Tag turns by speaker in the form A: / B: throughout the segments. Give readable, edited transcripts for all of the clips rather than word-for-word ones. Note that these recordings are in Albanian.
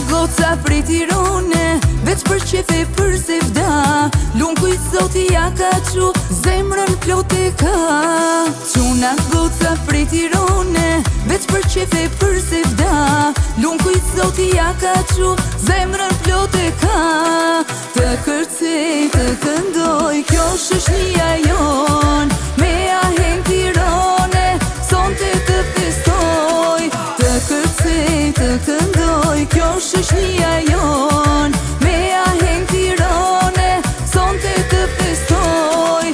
A: goca prej Tirane, veç për qefe për sevda. Lunku i zoti ja ka qu, zemrën plot e ka. Quna goca prej Tirane, veç për qefe për sevda. Lunku i zoti ja ka qu, zemrën plot e ka. Të kërcej, të këndoj, kjo shoqnia jon, me aheng Tirane, sonte të festoj. Të kërcej, të këndoj, kjo shoqnia jon, me aheng Tirane, sonte të festoj.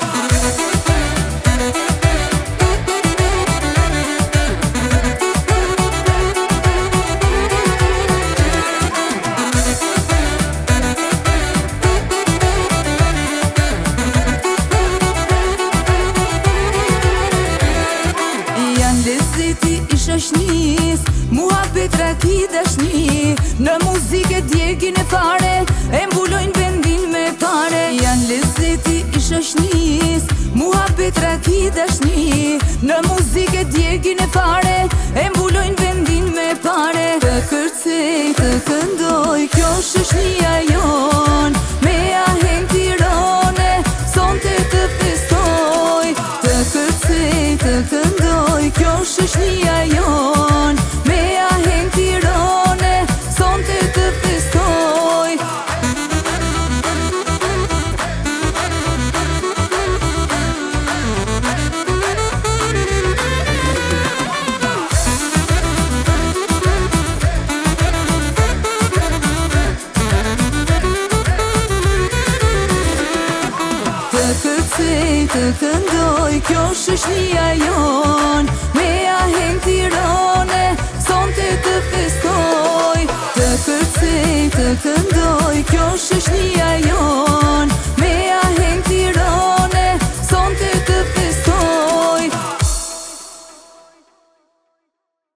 A: Lezeti i shoqnis, muhabet raki dashni. Në muzike djegin e fare, e mbulojnë vendin me pare. Janë lezeti i shoqnis, muhabet raki dashni. Në muzike djegin e fare, e mbulojnë vendin me pare. Të kërcej, të këndoj, kjo shoqnia jon, me aheng Tirane, sonte të festoj. Të kërcej, të këndoj, kjo shoqnia jon, me aheng Tirane, sonte të festoj. Të kërcej, të këndoj, kjo shoqnia jon, me aheng Tirane, sonte të festoj. Të kërcej, të këndoj, kjo shoqnia jon.